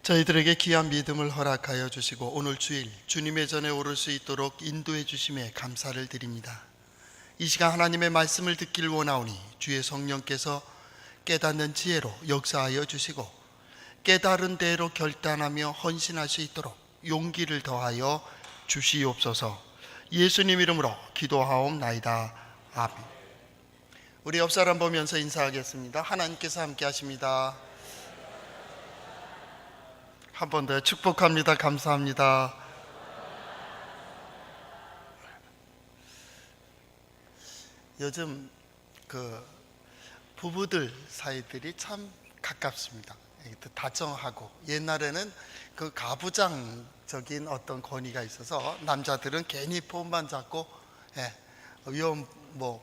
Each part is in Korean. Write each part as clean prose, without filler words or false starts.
저희들에게 귀한 믿음을 허락하여 주시고 오늘 주일 주님의 전에 오를 수 있도록 인도해 주심에 감사를 드립니다. 이 시간 하나님의 말씀을 듣길 원하오니 주의 성령께서 깨닫는 지혜로 역사하여 주시고 깨달은 대로 결단하며 헌신할 수 있도록 용기를 더하여 주시옵소서. 예수님 이름으로 기도하옵나이다. 아멘. 우리 옆 사람 보면서 인사하겠습니다. 하나님께서 함께 하십니다. 한 번 더 축복합니다. 감사합니다. 요즘 부부들 사이들이 참 가깝습니다. 다정하고, 옛날에는 가부장적인 어떤 권위가 있어서 남자들은 괜히 폰만 잡고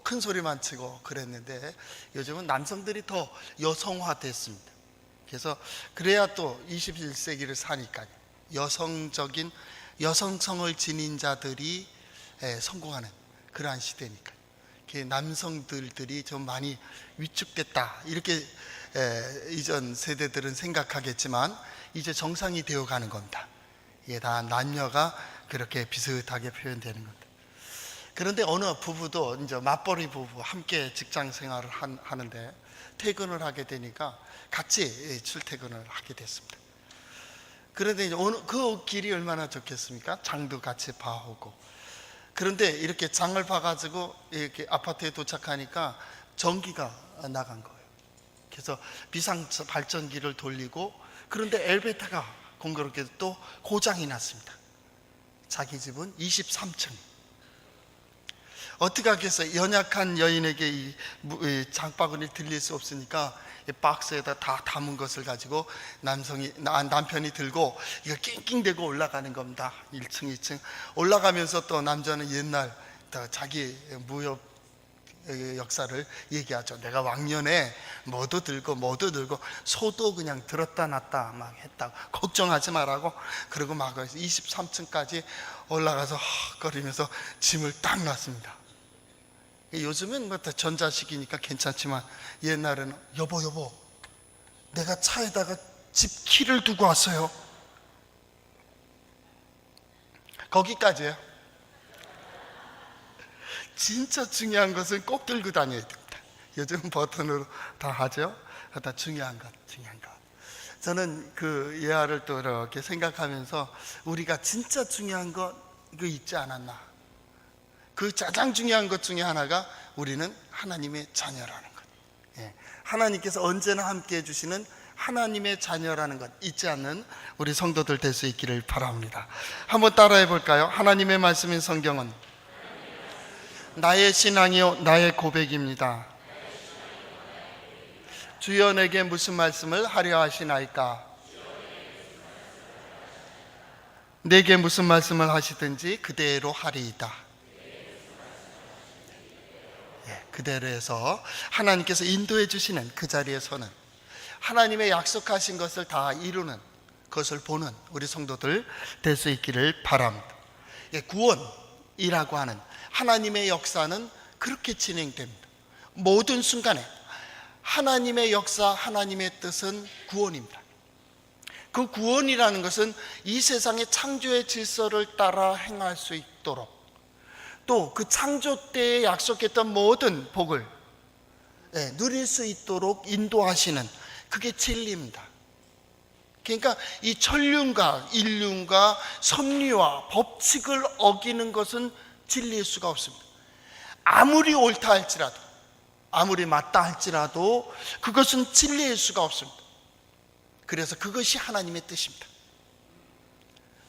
큰 소리만 치고 그랬는데, 요즘은 남성들이 더 여성화됐습니다. 그래서 그래야 또 21세기를 사니까요. 여성성을 지닌 자들이 성공하는 그러한 시대니까요. 남성들이 좀 많이 위축됐다, 이렇게 이전 세대들은 생각하겠지만 이제 정상이 되어가는 겁니다. 이게 다 남녀가 그렇게 비슷하게 표현되는 겁니다. 그런데 어느 부부도 이제 맞벌이 부부 함께 직장 생활을 하는데 퇴근을 하게 되니까 같이 출퇴근을 하게 됐습니다. 그런데 이제 그 길이 얼마나 좋겠습니까? 장도 같이 봐오고. 그런데 이렇게 장을 봐가지고 이렇게 아파트에 도착하니까 전기가 나간 거예요. 그래서 비상 발전기를 돌리고, 그런데 엘리베이터가 공교롭게도 또 고장이 났습니다. 자기 집은 23층. 어떻게 하겠어요? 연약한 여인에게 이 장바구니를 들릴 수 없으니까 이 박스에다 다 담은 것을 가지고 남편이 들고 이거 낑낑대고 올라가는 겁니다. 1층 2층 올라가면서 또 남자는 옛날 자기 무협 역사를 얘기하죠. 내가 왕년에 뭐도 들고 소도 그냥 들었다 놨다 막 했다고, 걱정하지 말라고. 그리고 막 23층까지 올라가서 거리면서 짐을 딱 놨습니다. 요즘은 뭐 다 전자식이니까 괜찮지만 옛날에는 여보 내가 차에다가 집 키를 두고 왔어요. 거기까지예요. 진짜 중요한 것은 꼭 들고 다녀야 됩니다. 요즘 버튼으로 다 하죠. 다 중요한 것. 저는 그 예화를 또 이렇게 생각하면서 우리가 진짜 중요한 것 이거 잊지 않았나. 그 가장 중요한 것 중에 하나가 우리는 하나님의 자녀라는 것. 하나님께서 언제나 함께 해주시는 하나님의 자녀라는 것 잊지 않는 우리 성도들 될 수 있기를 바랍니다. 한번 따라해 볼까요? 하나님의 말씀인 성경은 나의 신앙이요 나의 고백입니다. 주여 내게 무슨 말씀을 하려 하시나이까? 내게 무슨 말씀을 하시든지 그대로 하리이다. 그대로 해서 하나님께서 인도해 주시는 그 자리에 서는, 하나님의 약속하신 것을 다 이루는, 그것을 보는 우리 성도들 될 수 있기를 바랍니다. 구원이라고 하는 하나님의 역사는 그렇게 진행됩니다. 모든 순간에 하나님의 역사, 하나님의 뜻은 구원입니다. 그 구원이라는 것은 이 세상의 창조의 질서를 따라 행할 수 있도록, 또 그 창조 때에 약속했던 모든 복을 누릴 수 있도록 인도하시는, 그게 진리입니다. 그러니까 이 천륜과 인륜과 섭리와 법칙을 어기는 것은 진리일 수가 없습니다. 아무리 옳다 할지라도, 아무리 맞다 할지라도 그것은 진리일 수가 없습니다. 그래서 그것이 하나님의 뜻입니다.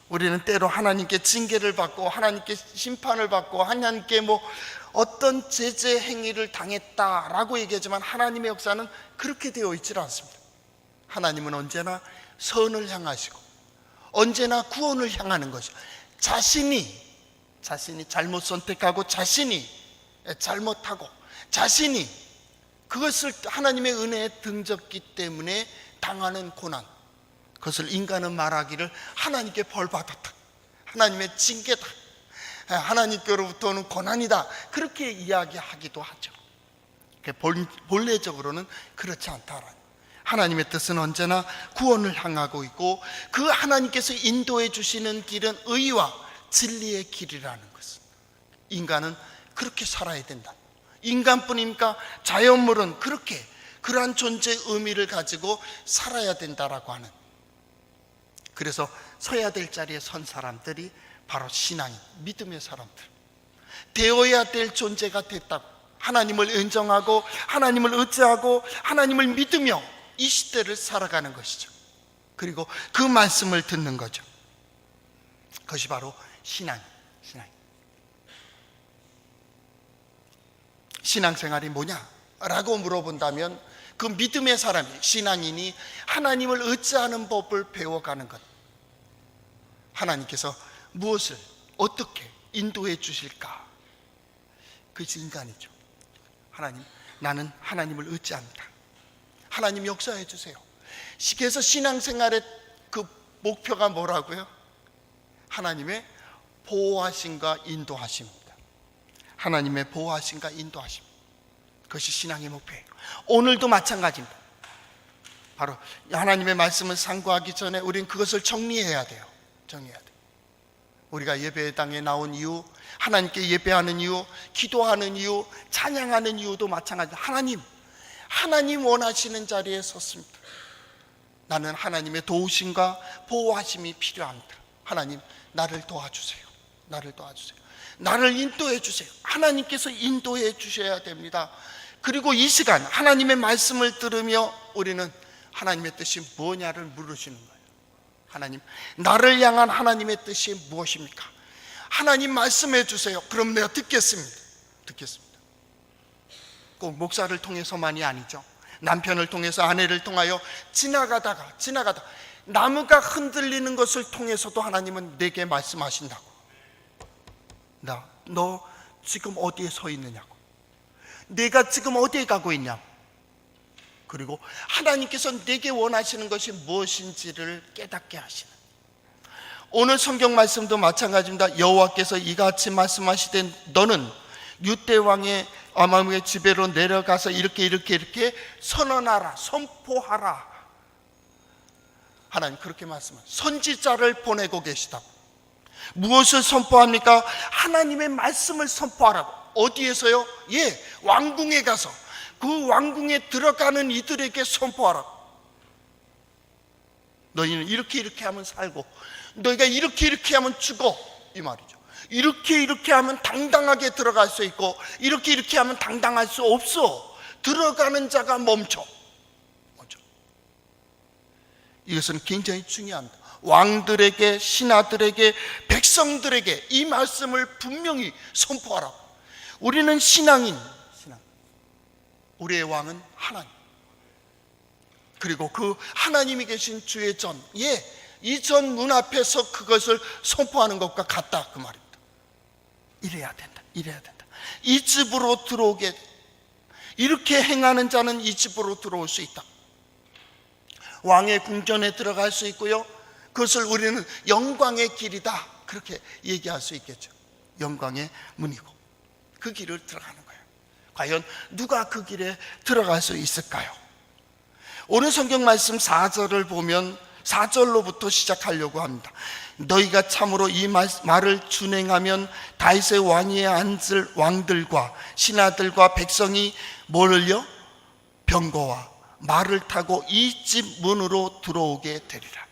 우리는 때로 하나님께 징계를 받고 하나님께 심판을 받고 하나님께 어떤 제재 행위를 당했다라고 얘기하지만 하나님의 역사는 그렇게 되어 있지 않습니다. 하나님은 언제나 선을 향하시고 언제나 구원을 향하는 것이죠. 자신이 잘못 선택하고 자신이 잘못하고 자신이 그것을 하나님의 은혜에 등졌기 때문에 당하는 고난, 그것을 인간은 말하기를 하나님께 벌 받았다, 하나님의 징계다, 하나님께로부터 오는 고난이다, 그렇게 이야기하기도 하죠. 본래적으로는 그렇지 않다라는, 하나님의 뜻은 언제나 구원을 향하고 있고, 그 하나님께서 인도해 주시는 길은 의와 진리의 길이라는 것은, 인간은 그렇게 살아야 된다. 인간뿐입니까? 자연물은 그렇게 그러한 존재의 의미를 가지고 살아야 된다라고 하는, 그래서 서야 될 자리에 선 사람들이 바로 신앙인, 믿음의 사람들, 되어야 될 존재가 됐다고, 하나님을 인정하고 하나님을 의지하고 하나님을 믿으며 이 시대를 살아가는 것이죠. 그리고 그 말씀을 듣는 거죠. 그것이 바로 신앙. 신앙생활이 뭐냐라고 물어본다면, 그 믿음의 사람이, 신앙인이 하나님을 의지하는 법을 배워가는 것. 하나님께서 무엇을 어떻게 인도해 주실까? 그것이 인간이죠. 하나님, 나는 하나님을 의지합니다. 하나님 역사해 주세요. 그래서 신앙생활의 그 목표가 뭐라고요? 하나님의 보호하심과 인도하심입니다. 하나님의 보호하심과 인도하심, 그것이 신앙의 목표예요. 오늘도 마찬가지입니다. 바로 하나님의 말씀을 상고하기 전에 우리는 그것을 정리해야 돼요. 우리가 예배당에 나온 이유, 하나님께 예배하는 이유, 기도하는 이유, 찬양하는 이유도 마찬가지입니다. 하나님 원하시는 자리에 섰습니다. 나는 하나님의 도우심과 보호하심이 필요합니다. 하나님, 나를 도와주세요. 나를 인도해 주세요. 하나님께서 인도해 주셔야 됩니다. 그리고 이 시간 하나님의 말씀을 들으며 우리는 하나님의 뜻이 뭐냐를 물으시는 거예요. 하나님, 나를 향한 하나님의 뜻이 무엇입니까? 하나님 말씀해 주세요. 그럼 내가 듣겠습니다. 꼭 목사를 통해서만이 아니죠. 남편을 통해서, 아내를 통하여 지나가다가 나무가 흔들리는 것을 통해서도 하나님은 내게 말씀하신다고. 너 지금 어디에 서 있느냐고, 내가 지금 어디에 가고 있냐고, 그리고 하나님께서 내게 원하시는 것이 무엇인지를 깨닫게 하시는, 오늘 성경 말씀도 마찬가지입니다. 여호와께서 이같이 말씀하시되 너는 유대 왕의 아말렉의 지배로 내려가서 이렇게 선언하라, 선포하라. 하나님 그렇게 말씀하세요. 선지자를 보내고 계시다고. 무엇을 선포합니까? 하나님의 말씀을 선포하라고. 어디에서요? 왕궁에 가서 그 왕궁에 들어가는 이들에게 선포하라고. 너희는 이렇게 하면 살고, 너희가 이렇게 하면 죽어, 이 말이죠. 이렇게 하면 당당하게 들어갈 수 있고, 이렇게 하면 당당할 수 없어. 들어가는 자가 멈춰. 이것은 굉장히 중요합니다. 왕들에게, 신하들에게, 백성들에게 이 말씀을 분명히 선포하라고. 우리는 신앙. 우리의 왕은 하나님, 그리고 그 하나님이 계신 주의 전, 이 전 문 앞에서 그것을 선포하는 것과 같다, 그 말입니다. 이래야 된다. 이 집으로 들어오게, 이렇게 행하는 자는 이 집으로 들어올 수 있다. 왕의 궁전에 들어갈 수 있고요, 그것을 우리는 영광의 길이다, 그렇게 얘기할 수 있겠죠. 영광의 문이고 그 길을 들어가는 거예요. 과연 누가 그 길에 들어갈 수 있을까요? 오늘 성경 말씀 4절을 보면 4절로부터 시작하려고 합니다. 너희가 참으로 이 말을 준행하면 다윗의 왕위에 앉을 왕들과 신하들과 백성이 뭐를요? 병거와 말을 타고 이 집 문으로 들어오게 되리라.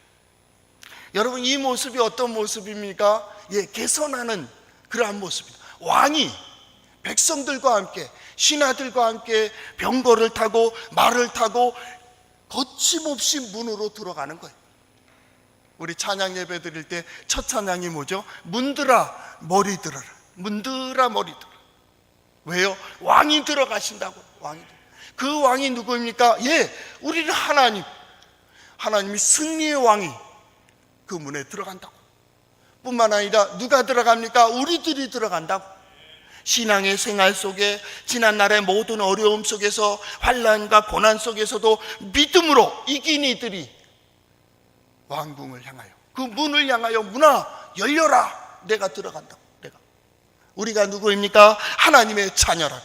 여러분, 이 모습이 어떤 모습입니까? 개선하는 그러한 모습입니다. 왕이 백성들과 함께, 신하들과 함께 병거를 타고 말을 타고 거침없이 문으로 들어가는 거예요. 우리 찬양 예배 드릴 때 첫 찬양이 뭐죠? 문들아 머리 들어라. 문들아 머리 들어라. 왜요? 왕이 들어가신다고. 그 왕이 누구입니까? 우리는 하나님이 승리의 왕이 그 문에 들어간다고. 뿐만 아니라 누가 들어갑니까? 우리들이 들어간다고. 신앙의 생활 속에, 지난날의 모든 어려움 속에서, 환난과 고난 속에서도 믿음으로 이긴 이들이 왕궁을 향하여, 그 문을 향하여, 문아 열려라, 내가 들어간다. 우리가 누구입니까? 하나님의 자녀라.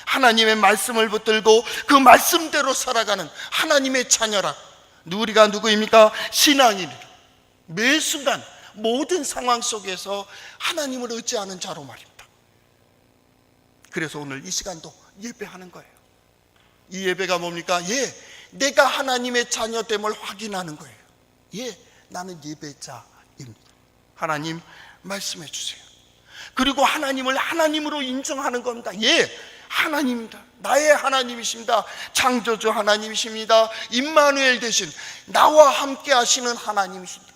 하나님의 말씀을 붙들고 그 말씀대로 살아가는 하나님의 자녀라. 우리가 누구입니까? 신앙인이라. 매 순간 모든 상황 속에서 하나님을 의지하는 자로 말입니다. 그래서 오늘 이 시간도 예배하는 거예요. 이 예배가 뭡니까? 내가 하나님의 자녀됨을 확인하는 거예요. 나는 예배자입니다. 하나님 말씀해 주세요. 그리고 하나님을 하나님으로 인정하는 겁니다. 하나님입니다. 나의 하나님이십니다. 창조주 하나님이십니다. 임마누엘 되신 나와 함께 하시는 하나님이십니다.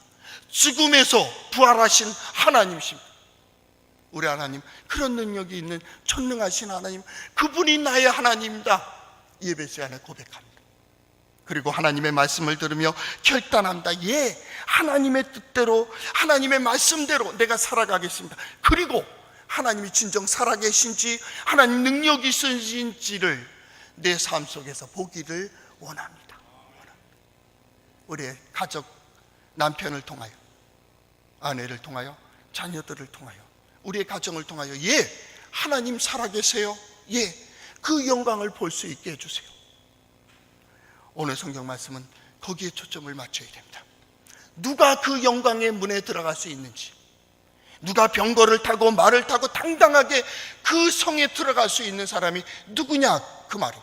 죽음에서 부활하신 하나님이십니다. 우리 하나님, 그런 능력이 있는 전능하신 하나님, 그분이 나의 하나님입니다. 예배 시간에 고백합니다. 그리고 하나님의 말씀을 들으며 결단합니다. 하나님의 뜻대로, 하나님의 말씀대로 내가 살아가겠습니다. 그리고 하나님이 진정 살아계신지, 하나님 능력이 있으신지를 내 삶 속에서 보기를 원합니다. 우리의 가족, 남편을 통하여, 아내를 통하여, 자녀들을 통하여, 우리의 가정을 통하여 하나님 살아계세요. 그 영광을 볼 수 있게 해주세요. 오늘 성경 말씀은 거기에 초점을 맞춰야 됩니다. 누가 그 영광의 문에 들어갈 수 있는지, 누가 병거를 타고 말을 타고 당당하게 그 성에 들어갈 수 있는 사람이 누구냐, 그 말이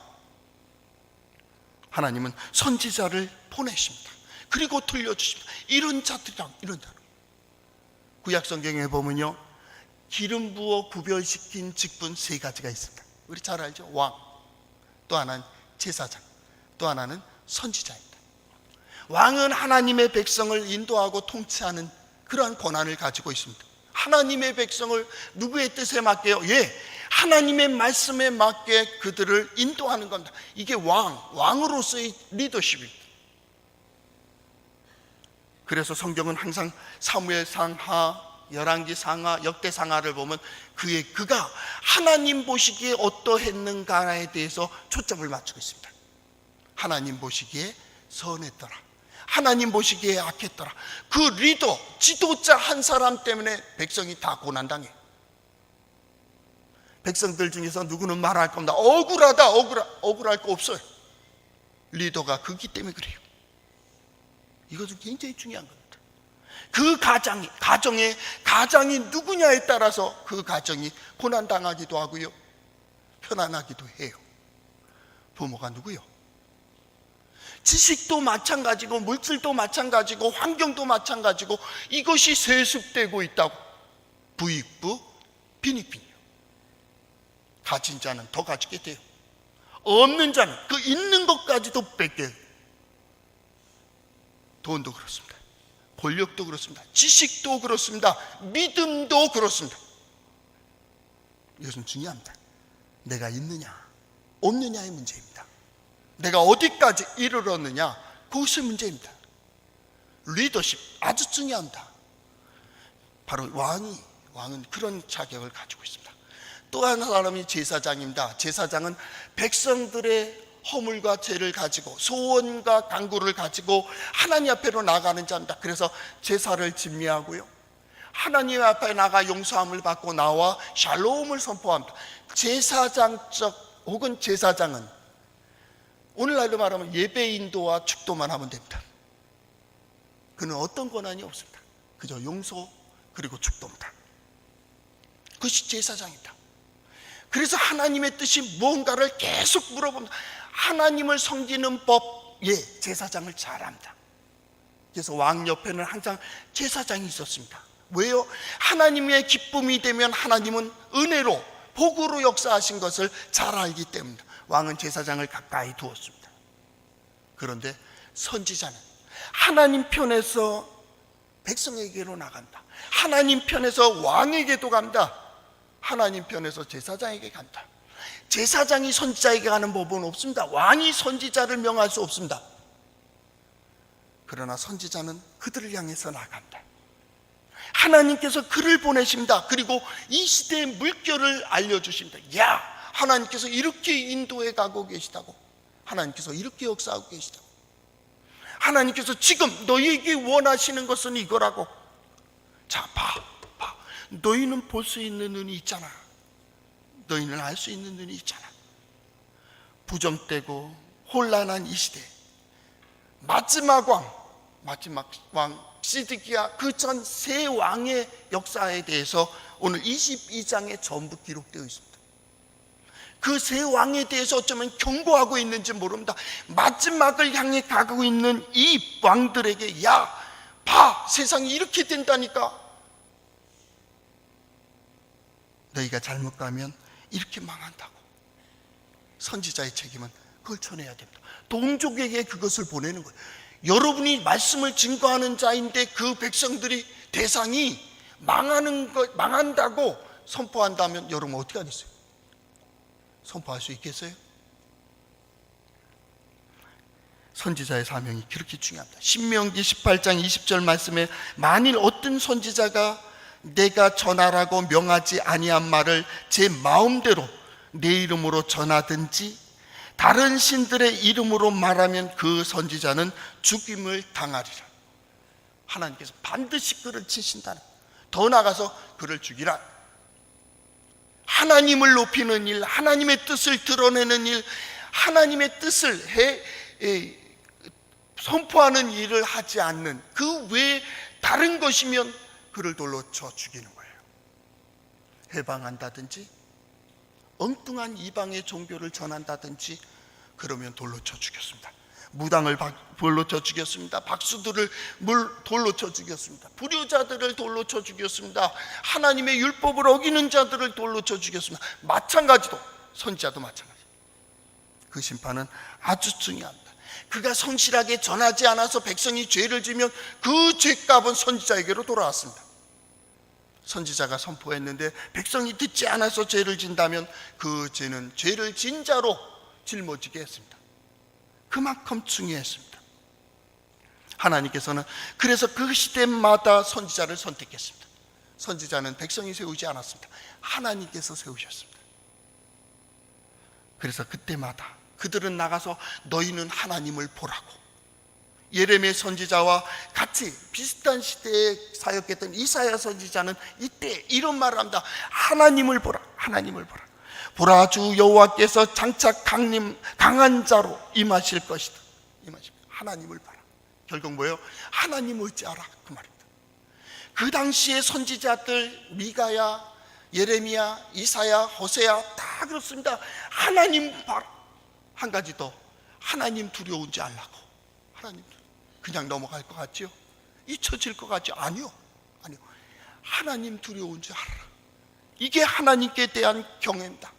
하나님은 선지자를 보내십니다. 그리고 들려주십니다. 이런 자들이랑 이런 자들. 구약 성경에 보면요, 기름 부어 구별시킨 직분 3가지가 있습니다. 우리 잘 알죠? 왕, 또 하나는 제사장, 또 하나는 선지자입니다. 왕은 하나님의 백성을 인도하고 통치하는 그러한 권한을 가지고 있습니다. 하나님의 백성을 누구의 뜻에 맡게요? 하나님의 말씀에 맞게 그들을 인도하는 겁니다. 이게 왕으로서의 리더십입니다. 그래서 성경은 항상 사무엘 상하, 열왕기 상하, 역대 상하를 보면 그가 하나님 보시기에 어떠했는가에 대해서 초점을 맞추고 있습니다. 하나님 보시기에 선했더라, 하나님 보시기에 악했더라. 그 리더, 지도자 한 사람 때문에 백성이 다 고난당해. 백성들 중에서 누구는 말할 겁니다. 억울하다, 억울할 거 없어요. 리더가 그기 때문에 그래요. 이것은 굉장히 중요한 겁니다. 그 가정이 누구냐에 따라서 그 가정이 고난당하기도 하고요, 편안하기도 해요. 부모가 누구요? 지식도 마찬가지고, 물질도 마찬가지고, 환경도 마찬가지고, 이것이 세습되고 있다고. 부익부 빈익빈이요. 가진 자는 더 가지게 돼요. 없는 자는 그 있는 것까지도 뺏겨요. 돈도 그렇습니다. 권력도 그렇습니다. 지식도 그렇습니다. 믿음도 그렇습니다. 이것은 중요합니다. 내가 있느냐 없느냐의 문제입니다. 내가 어디까지 이르렀느냐, 그것이 문제입니다. 리더십 아주 중요합니다. 바로 왕은 그런 자격을 가지고 있습니다. 또 한 사람이 제사장입니다. 제사장은 백성들의 허물과 죄를 가지고, 소원과 간구를 가지고 하나님 앞에로 나가는 자입니다. 그래서 제사를 집례하고요, 하나님 앞에 나가 용서함을 받고 나와 샬롬을 선포합니다. 제사장적 혹은 제사장은 오늘날로 말하면 예배 인도와 축도만 하면 됩니다. 그는 어떤 권한이 없습니다. 그저 용서 그리고 축도입니다. 그것이 제사장입니다. 그래서 하나님의 뜻이 무언가를 계속 물어봅니다. 하나님을 섬기는 법, 제사장을 잘합니다. 그래서 왕 옆에는 항상 제사장이 있었습니다. 왜요? 하나님의 기쁨이 되면 하나님은 은혜로, 복으로 역사하신 것을 잘 알기 때문입니다. 왕은 제사장을 가까이 두었습니다. 그런데 선지자는 하나님 편에서 백성에게로 나간다. 하나님 편에서 왕에게도 간다. 하나님 편에서 제사장에게 간다. 제사장이 선지자에게 가는 법은 없습니다. 왕이 선지자를 명할 수 없습니다. 그러나 선지자는 그들을 향해서 나간다. 하나님께서 그를 보내십니다. 그리고 이 시대의 물결을 알려주십니다. 하나님께서 이렇게 인도해 가고 계시다고, 하나님께서 이렇게 역사하고 계시다고, 하나님께서 지금 너희에게 원하시는 것은 이거라고. 자, 봐. 너희는 볼 수 있는 눈이 있잖아. 너희는 알 수 있는 눈이 있잖아. 부정되고 혼란한 이 시대, 마지막 왕 시드기야 그 전 세 왕의 역사에 대해서 오늘 22장에 전부 기록되어 있습니다. 그 세 왕에 대해서 어쩌면 경고하고 있는지 모릅니다. 마지막을 향해 가고 있는 이 왕들에게, 야, 봐, 세상이 이렇게 된다니까. 너희가 잘못 가면 이렇게 망한다고. 선지자의 책임은 그걸 전해야 됩니다. 동족에게 그것을 보내는 거예요. 여러분이 말씀을 증거하는 자인데 그 백성들이, 대상이 망한다고 선포한다면 여러분 어떻게 하겠어요? 선포할 수 있겠어요? 선지자의 사명이 그렇게 중요합니다. 신명기 18장 20절 말씀에 만일 어떤 선지자가 내가 전하라고 명하지 아니한 말을 제 마음대로 내 이름으로 전하든지 다른 신들의 이름으로 말하면 그 선지자는 죽임을 당하리라. 하나님께서 반드시 그를 치신다는, 더 나아가서 그를 죽이라. 하나님을 높이는 일, 하나님의 뜻을 드러내는 일, 하나님의 뜻을 선포하는 일을 하지 않는 그 외에 다른 것이면 그를 돌로 쳐 죽이는 거예요. 해방한다든지 엉뚱한 이방의 종교를 전한다든지 그러면 돌로 쳐 죽였습니다. 무당을 돌로 쳐 죽였습니다. 박수들을 돌로 쳐 죽였습니다. 불효자들을 돌로 쳐 죽였습니다. 하나님의 율법을 어기는 자들을 돌로 쳐 죽였습니다. 마찬가지로 선지자도 마찬가지. 그 심판은 아주 중요합니다. 그가 성실하게 전하지 않아서 백성이 죄를 지면 그 죄값은 선지자에게로 돌아왔습니다. 선지자가 선포했는데 백성이 듣지 않아서 죄를 진다면 그 죄는 죄를 진 자로 짊어지게 했습니다. 그만큼 중요했습니다. 하나님께서는 그래서 그 시대마다 선지자를 선택했습니다. 선지자는 백성이 세우지 않았습니다. 하나님께서 세우셨습니다. 그래서 그때마다 그들은 나가서 너희는 하나님을 보라고, 예레미야 선지자와 같이 비슷한 시대에 사역했던 이사야 선지자는 이때 이런 말을 합니다. 하나님을 보라, 하나님을 보라. 보라, 주 여호와께서 장차 강한 자로 임하실 것이다. 하나님을 봐라. 결국 뭐예요? 하나님 어찌 알아? 그 말입니다. 그 당시에 선지자들 미가야, 예레미야, 이사야, 호세야 다 그렇습니다. 하나님 봐라. 한 가지 더, 하나님 두려운지 알라고. 하나님 그냥 넘어갈 것 같죠? 잊혀질 것 같죠? 아니요. 하나님 두려운 줄 알아라. 이게 하나님께 대한 경외입니다.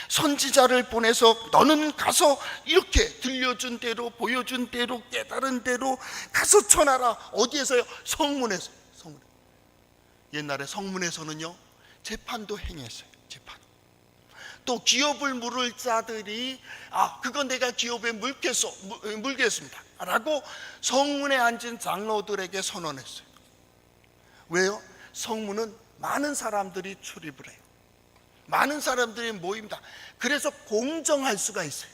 선지자를 보내서 너는 가서 이렇게 들려준 대로, 보여준 대로, 깨달은 대로 가서 전하라. 어디에서요? 성문에서. 옛날에 성문에서는요 재판도 행했어요. 재판. 또 기업을 물을 자들이 그건 내가 기업에 물겠습니다 라고 성문에 앉은 장로들에게 선언했어요. 왜요? 성문은 많은 사람들이 출입을 해요. 많은 사람들이 모입니다. 그래서 공정할 수가 있어요.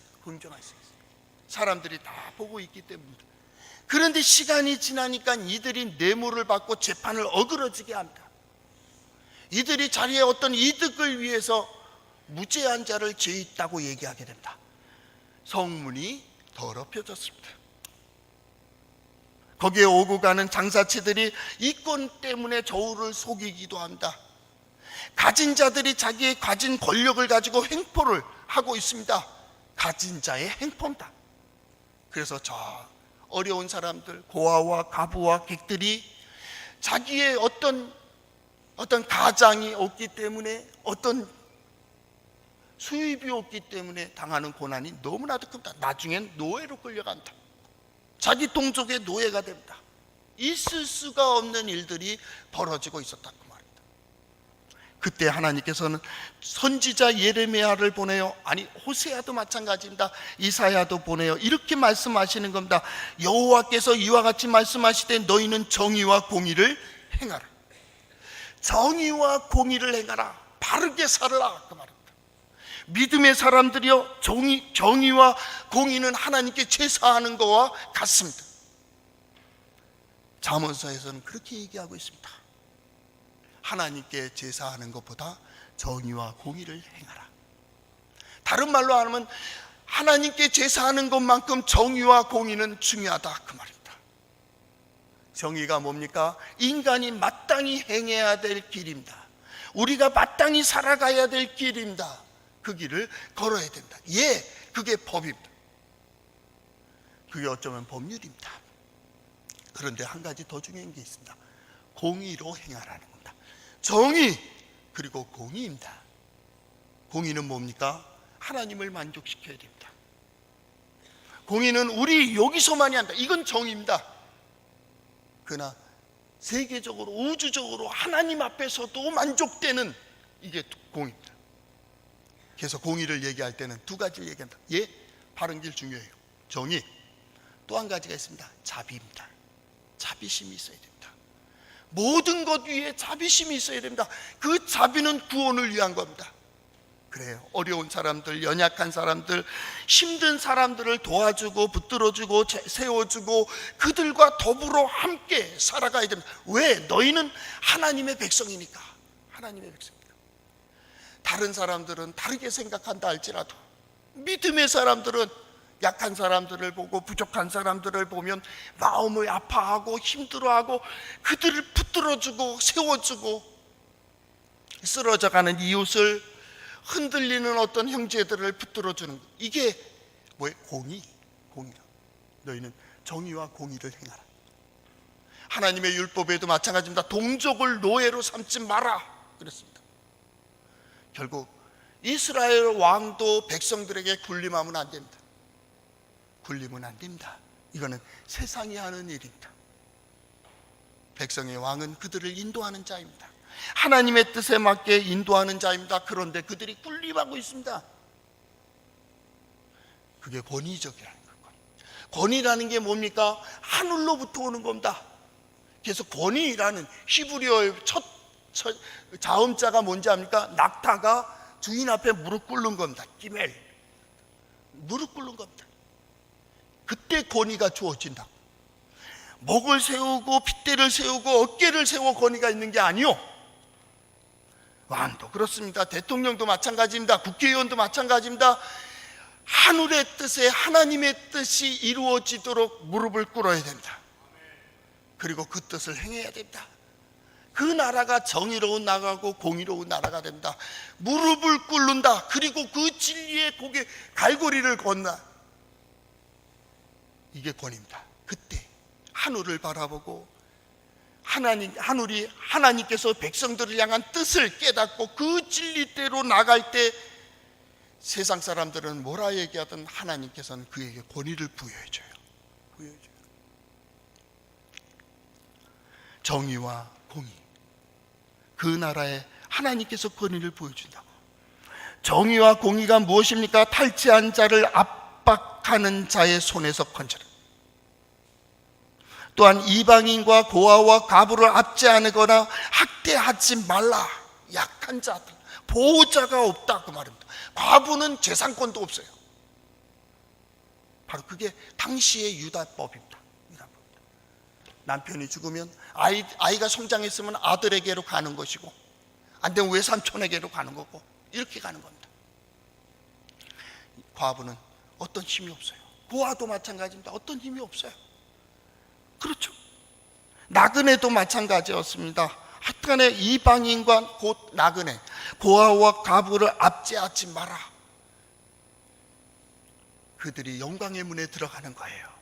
사람들이 다 보고 있기 때문입니다. 그런데 시간이 지나니까 이들이 뇌물을 받고 재판을 어그러지게 합니다. 이들이 자리에 어떤 이득을 위해서 무죄한 자를 죄 있다고 얘기하게 됩니다. 성문이 더럽혀졌습니다. 거기에 오고 가는 장사치들이 이권 때문에 저울을 속이기도 합니다. 가진 자들이 자기의 가진 권력을 가지고 횡포를 하고 있습니다. 가진 자의 횡포입니다. 그래서 저 어려운 사람들, 고아와 가부와 객들이 자기의 어떤 가장이 없기 때문에, 어떤 수입이 없기 때문에 당하는 고난이 너무나도 큽니다. 나중엔 노예로 끌려간다. 자기 동족의 노예가 됩니다. 있을 수가 없는 일들이 벌어지고 있었다 그 말입니다. 그때 하나님께서는 선지자 예레미야를 보내요. 호세아도 마찬가지입니다. 이사야도 보내요. 이렇게 말씀하시는 겁니다. 여호와께서 이와 같이 말씀하시되 너희는 정의와 공의를 행하라. 정의와 공의를 행하라. 바르게 살아라 그 말입니다. 믿음의 사람들이요, 정의와 공의는 하나님께 제사하는 것과 같습니다. 잠언서에서는 그렇게 얘기하고 있습니다. 하나님께 제사하는 것보다 정의와 공의를 행하라. 다른 말로 하면 하나님께 제사하는 것만큼 정의와 공의는 중요하다 그 말입니다. 정의가 뭡니까? 인간이 마땅히 행해야 될 길입니다. 우리가 마땅히 살아가야 될 길입니다. 그 길을 걸어야 된다. 예, 그게 법입니다. 그게 어쩌면 법률입니다. 그런데 한 가지 더 중요한 게 있습니다. 공의로 행하라는 겁니다. 정의 그리고 공의입니다. 공의는 뭡니까? 하나님을 만족시켜야 됩니다. 공의는 우리 여기서만이 한다. 이건 정의입니다. 그러나 세계적으로 우주적으로 하나님 앞에서도 만족되는 이게 공의입니다. 그래서 공의를 얘기할 때는 두 가지를 얘기한다. 예, 바른 길 중요해요. 정의. 또 한 가지가 있습니다. 자비입니다. 자비심이 있어야 됩니다. 모든 것 위에 자비심이 있어야 됩니다. 그 자비는 구원을 위한 겁니다. 그래요. 어려운 사람들, 연약한 사람들, 힘든 사람들을 도와주고 붙들어주고 세워주고 그들과 더불어 함께 살아가야 됩니다. 왜? 너희는 하나님의 백성이니까. 하나님의 백성이니까. 다른 사람들은 다르게 생각한다 할지라도 믿음의 사람들은 약한 사람들을 보고 부족한 사람들을 보면 마음을 아파하고 힘들어하고 그들을 붙들어주고 세워주고 쓰러져가는 이웃을 흔들리는 어떤 형제들을 붙들어주는 것. 이게 뭐예요? 공의라. 너희는 정의와 공의를 행하라. 하나님의 율법에도 마찬가지입니다. 동족을 노예로 삼지 마라 그랬습니다. 결국 이스라엘 왕도 백성들에게 군림하면 안 됩니다. 군림은 안 됩니다. 이거는 세상이 하는 일입니다. 백성의 왕은 그들을 인도하는 자입니다. 하나님의 뜻에 맞게 인도하는 자입니다. 그런데 그들이 군림하고 있습니다. 그게 권위적이라는 거예요. 권위라는 게 뭡니까? 하늘로부터 오는 겁니다. 그래서 권위라는 히브리어의 첫 자음자가 뭔지 압니까? 낙타가 주인 앞에 무릎 꿇는 겁니다. 기멜. 무릎 꿇는 겁니다. 그때 권위가 주어진다. 목을 세우고 핏대를 세우고 어깨를 세워 권위가 있는 게 아니요. 왕도 그렇습니다. 대통령도 마찬가지입니다. 국회의원도 마찬가지입니다. 하늘의 뜻에 하나님의 뜻이 이루어지도록 무릎을 꿇어야 됩니다. 그리고 그 뜻을 행해야 됩니다. 그 나라가 정의로운 나라고 공의로운 나라가 됩니다. 무릎을 꿇는다. 그리고 그 진리의 고개 갈고리를 건나. 이게 권위입니다. 그때 하늘을 바라보고 하늘이 하나님께서 백성들을 향한 뜻을 깨닫고 그 진리대로 나갈 때 세상 사람들은 뭐라 얘기하든 하나님께서는 그에게 권위를 부여해줘요. 정의와 공의, 그 나라에 하나님께서 권위를 보여준다고. 정의와 공의가 무엇입니까? 탈취한 자를 압박하는 자의 손에서 건져라. 또한 이방인과 고아와 과부를 압제하거나 학대하지 말라. 약한 자들, 보호자가 없다 그 말입니다. 과부는 재산권도 없어요. 바로 그게 당시의 유다법입니다. 남편이 죽으면 아이가 성장했으면 아들에게로 가는 것이고 안 되면 외삼촌에게로 가는 거고 이렇게 가는 겁니다. 과부는 어떤 힘이 없어요. 고아도 마찬가지입니다. 어떤 힘이 없어요. 그렇죠. 나그네도 마찬가지였습니다. 하여튼간에 이방인과 곧 나그네, 고아와 과부를 압제하지 마라. 그들이 영광의 문에 들어가는 거예요.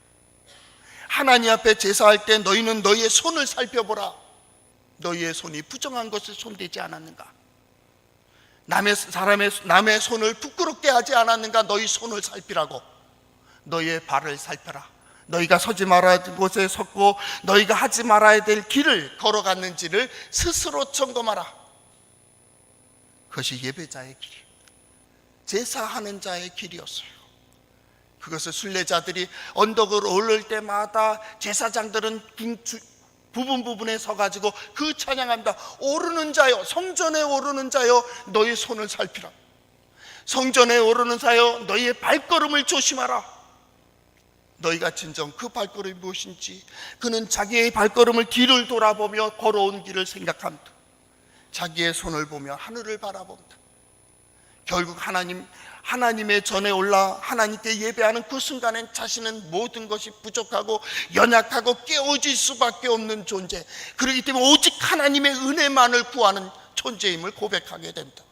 하나님 앞에 제사할 때 너희는 너희의 손을 살펴보라. 너희의 손이 부정한 것에 손대지 않았는가? 남의 손을 부끄럽게 하지 않았는가? 너희 손을 살피라고. 너희의 발을 살펴라. 너희가 서지 말아야 할 곳에 섰고 너희가 하지 말아야 될 길을 걸어갔는지를 스스로 점검하라. 그것이 예배자의 길, 제사하는 자의 길이었어요. 그것을 순례자들이 언덕을 오를 때마다 제사장들은 부분에 서가지고 그 찬양합니다. 오르는 자여, 성전에 오르는 자여, 너희 손을 살피라. 성전에 오르는 자여, 너희의 발걸음을 조심하라. 너희가 진정 그 발걸음이 무엇인지, 그는 자기의 발걸음을 뒤를 돌아보며 걸어온 길을 생각합니다. 자기의 손을 보며 하늘을 바라봅니다. 결국 하나님의 전에 올라 하나님께 예배하는 그 순간엔 자신은 모든 것이 부족하고 연약하고 깨어질 수밖에 없는 존재, 그렇기 때문에 오직 하나님의 은혜만을 구하는 존재임을 고백하게 됩니다.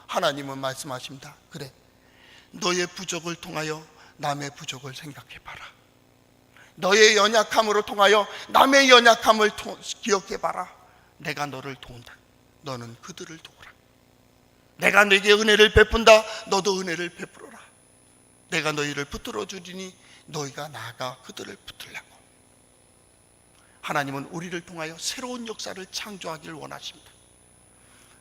하나님은 말씀하십니다. 그래, 너의 부족을 통하여 남의 부족을 생각해봐라. 너의 연약함으로 통하여 남의 연약함을 기억해봐라. 내가 너를 도운다. 너는 그들을 도우라. 내가 너에게 은혜를 베푼다. 너도 은혜를 베풀어라. 내가 너희를 붙들어 주리니 너희가 나아가 그들을 붙들라고. 하나님은 우리를 통하여 새로운 역사를 창조하기를 원하십니다.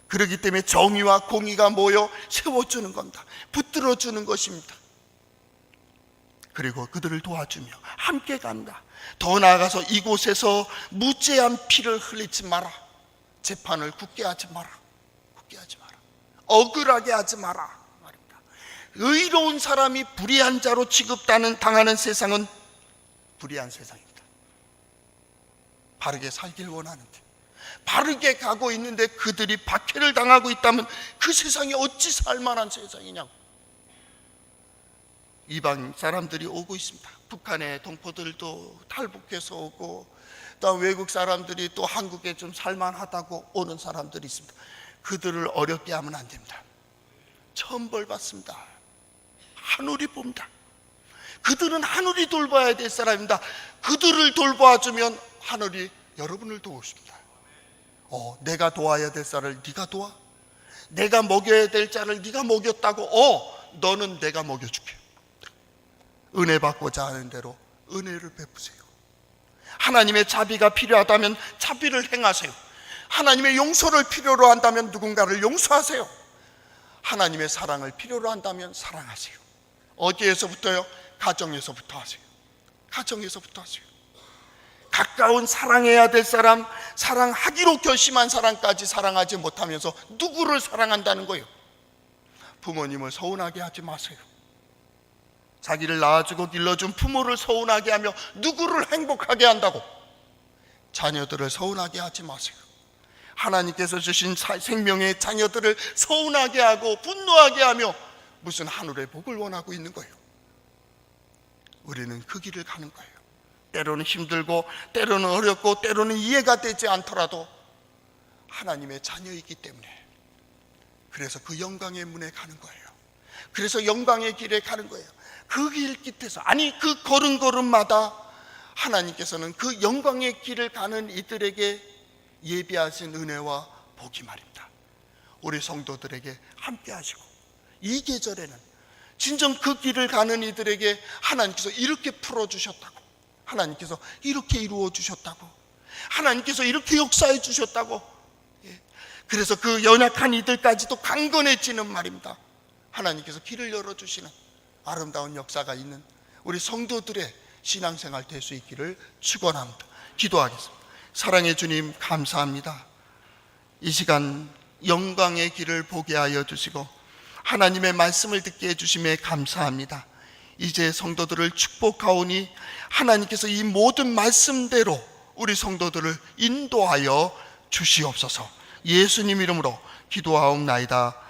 그렇기 때문에 정의와 공의가 모여 세워주는 겁니다. 붙들어주는 것입니다. 그리고 그들을 도와주며 함께 간다. 더 나아가서 이곳에서 무죄한 피를 흘리지 마라. 재판을 굳게 하지 마라. 굳게 하지 마라. 억울하게 하지 마라 말입니다. 의로운 사람이 불의한 자로 당하는 세상은 불의한 세상입니다. 바르게 살길 원하는데, 바르게 가고 있는데 그들이 박해를 당하고 있다면 그 세상이 어찌 살만한 세상이냐고. 이방 사람들이 오고 있습니다. 북한의 동포들도 탈북해서 오고, 또 외국 사람들이 또 한국에 좀 살만하다고 오는 사람들이 있습니다. 그들을 어렵게 하면 안 됩니다. 천벌 받습니다. 하늘이 봅니다. 그들은 하늘이 돌봐야 될 사람입니다. 그들을 돌봐주면 하늘이 여러분을 도우십니다. 내가 도와야 될 자를 네가 도와? 내가 먹여야 될 자를 네가 먹였다고? 너는 내가 먹여줄게. 은혜 받고자 하는 대로 은혜를 베푸세요. 하나님의 자비가 필요하다면 자비를 행하세요. 하나님의 용서를 필요로 한다면 누군가를 용서하세요. 하나님의 사랑을 필요로 한다면 사랑하세요. 어디에서부터요? 가정에서부터 하세요. 가정에서부터 하세요. 가까운 사랑해야 될 사람, 사랑하기로 결심한 사람까지 사랑하지 못하면서 누구를 사랑한다는 거예요? 부모님을 서운하게 하지 마세요. 자기를 낳아주고 길러준 부모를 서운하게 하며 누구를 행복하게 한다고? 자녀들을 서운하게 하지 마세요. 하나님께서 주신 생명의 자녀들을 서운하게 하고 분노하게 하며 무슨 하늘의 복을 원하고 있는 거예요? 우리는 그 길을 가는 거예요. 때로는 힘들고 때로는 어렵고 때로는 이해가 되지 않더라도 하나님의 자녀이기 때문에, 그래서 그 영광의 문에 가는 거예요. 그래서 영광의 길에 가는 거예요. 그 길 끝에서, 아니 그 걸음걸음마다 하나님께서는 그 영광의 길을 가는 이들에게 예비하신 은혜와 복이 말입니다. 우리 성도들에게 함께 하시고, 이 계절에는 진정 그 길을 가는 이들에게 하나님께서 이렇게 풀어주셨다고, 하나님께서 이렇게 이루어 주셨다고, 하나님께서 이렇게 역사해 주셨다고. 그래서 그 연약한 이들까지도 강건해지는 말입니다. 하나님께서 길을 열어주시는 아름다운 역사가 있는 우리 성도들의 신앙생활 될 수 있기를 축원합니다. 기도하겠습니다. 사랑의 주님, 감사합니다. 이 시간 영광의 길을 보게 하여 주시고 하나님의 말씀을 듣게 해주심에 감사합니다. 이제 성도들을 축복하오니 하나님께서 이 모든 말씀대로 우리 성도들을 인도하여 주시옵소서. 예수님 이름으로 기도하옵나이다.